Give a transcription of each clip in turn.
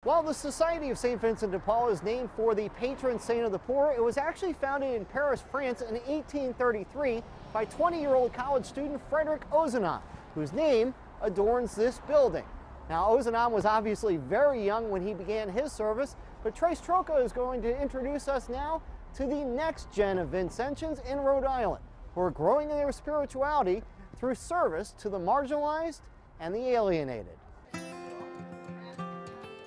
While the Society of St. Vincent de Paul is named for the patron saint of the poor, it was actually founded in Paris, France in 1833 by 20-year-old college student Frederick Ozanam, whose name adorns this building. Now, Ozanam was obviously very young when he began his service, but Trace Troca is going to introduce us now to the next gen of Vincentians in Rhode Island, who are growing in their spirituality through service to the marginalized and the alienated.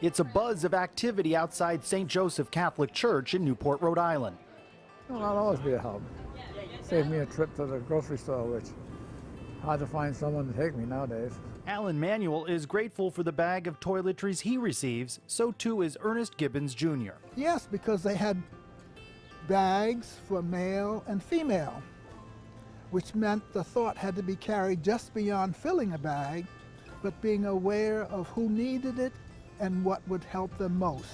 It's a buzz of activity outside St. Joseph Catholic Church in Newport, Rhode Island. Well, I'll always be a help. Saved me a trip to the grocery store, which hard to find someone to take me nowadays. Alan Manuel is grateful for the bag of toiletries he receives. So too is Ernest Gibbons Jr. Yes, because they had bags for male and female, which meant the thought had to be carried just beyond filling a bag, but being aware of who needed it and what would help them most.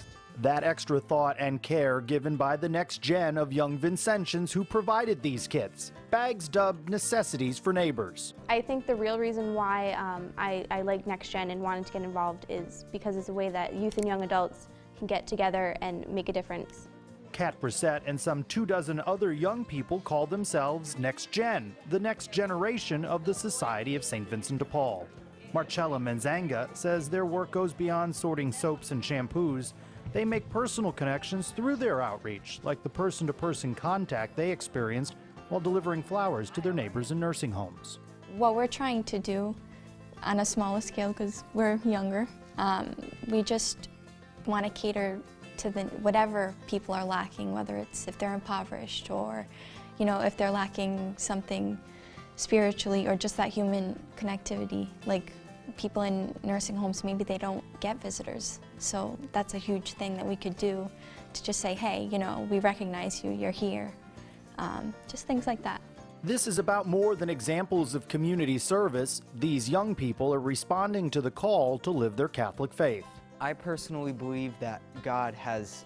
That extra thought and care given by the next gen of young Vincentians who provided these kits, bags dubbed necessities for neighbors. I think the real reason why I like Next Gen and wanted to get involved is because it's a way that youth and young adults can get together and make a difference. Kat Brissett and some 24 other young people call themselves Next Gen, the next generation of the Society of St. Vincent de Paul. Marcella Menzanga says their work goes beyond sorting soaps and shampoos. They make personal connections through their outreach, like the person-to-person contact they experienced while delivering flowers to their neighbors in nursing homes. What we're trying to do on a smaller scale, because we're younger, we just want to cater to whatever people are lacking, whether it's if they're impoverished or, if they're lacking something spiritually or just that human connectivity. Like people in nursing homes, maybe they don't get visitors. So that's a huge thing that we could do to just say, hey, we recognize you, you're here. Just things like that. This is about more than examples of community service. These young people are responding to the call to live their Catholic faith. I personally believe that God has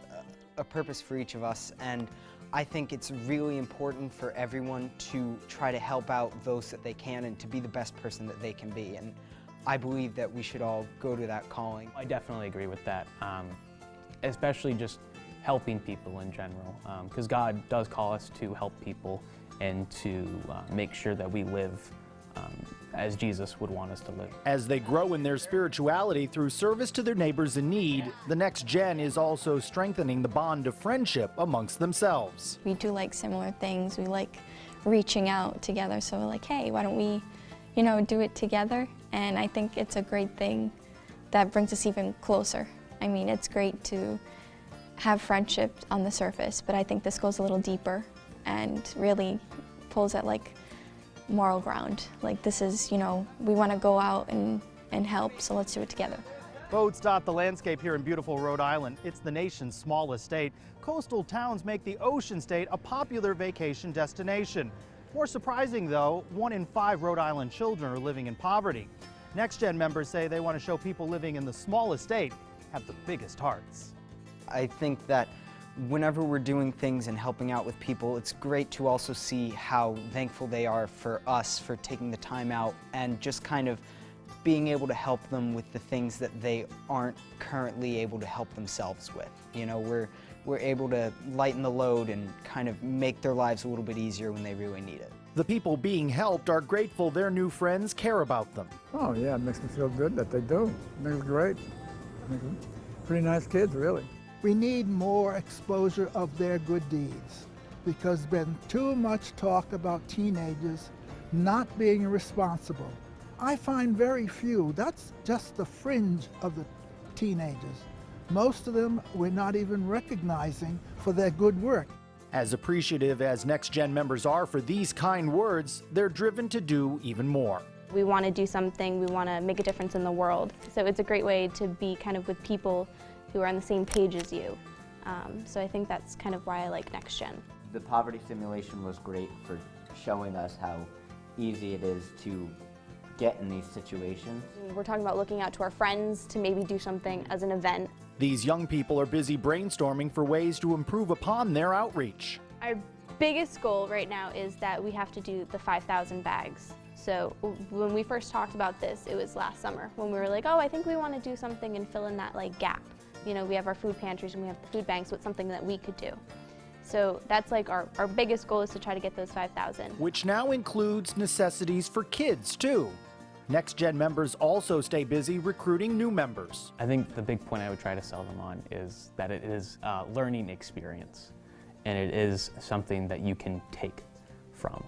a purpose for each of us, and I think it's really important for everyone to try to help out those that they can and to be the best person that they can be. And I believe that we should all go to that calling. I definitely agree with that, especially just helping people in general, because God does call us to help people and to make sure that we live as Jesus would want us to live. As they grow in their spirituality through service to their neighbors in need, the next gen is also strengthening the bond of friendship amongst themselves. We do like similar things. We like reaching out together. So we're like, hey, why don't we, do it together? And I think it's a great thing that brings us even closer. I mean, it's great to have friendship on the surface, but I think this goes a little deeper and really pulls at moral ground. Like this is, we want to go out and help, so let's do it together. Boats dot the landscape here in beautiful Rhode Island. It's the nation's smallest state. Coastal towns make the ocean state a popular vacation destination. More surprising though, 1 in 5 Rhode Island children are living in poverty. Next Gen members say they want to show people living in the smallest state have the biggest hearts. I think that whenever we're doing things and helping out with people, it's great to also see how thankful they are for us for taking the time out and just kind of being able to help them with the things that they aren't currently able to help themselves with. We're able to lighten the load and kind of make their lives a little bit easier when they really need it. The people being helped are grateful their new friends care about them. Oh yeah, it makes me feel good that they do. It makes it great. Pretty nice kids, really. We need more exposure of their good deeds because there's been too much talk about teenagers not being responsible. I find very few. That's just the fringe of the teenagers. Most of them we're not even recognizing for their good work. As appreciative as Next Gen members are for these kind words, they're driven to do even more. We want to do something, we want to make a difference in the world. So it's a great way to be kind of with people who are on the same page as you. So I think that's kind of why I like Next Gen. The poverty simulation was great for showing us how easy it is to get in these situations. We're talking about looking out to our friends to maybe do something as an event. These young people are busy brainstorming for ways to improve upon their outreach. Our biggest goal right now is that we have to do the 5,000 bags. So when we first talked about this, it was last summer when we were like, oh, I think we want to do something and fill in that gap. You know, we have our food pantries and we have the food banks, so it's something that we could do. So that's like our biggest goal, is to try to get those 5,000. Which now includes necessities for kids, too. Next Gen members also stay busy recruiting new members. I think the big point I would try to sell them on is that it is a learning experience, and it is something that you can take from.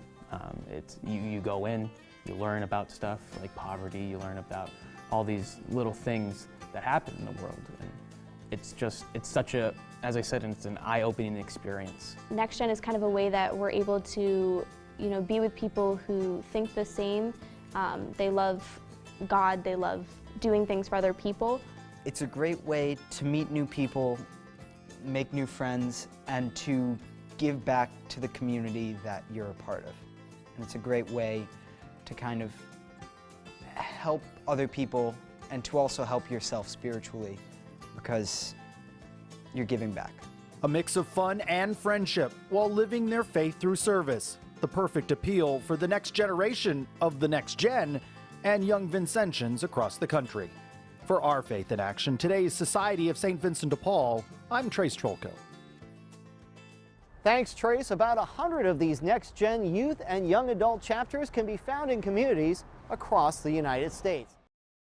You go in, you learn about stuff like poverty, you learn about all these little things that happen in the world. And it's such a, as I said, it's an eye-opening experience. Next Gen is kind of a way that we're able to, you know, be with people who think the same. They love God, they love doing things for other people. It's a great way to meet new people, make new friends, and to give back to the community that you're a part of. And it's a great way to kind of help other people and to also help yourself spiritually, because you're giving back. A mix of fun and friendship while living their faith through service. The perfect appeal for the next generation of the next gen and young Vincentians across the country. For Our Faith in Action, today's Society of St. Vincent de Paul, I'm Trace Trolko. Thanks, Trace. About 100 of these Next Gen youth and young adult chapters can be found in communities across the United States.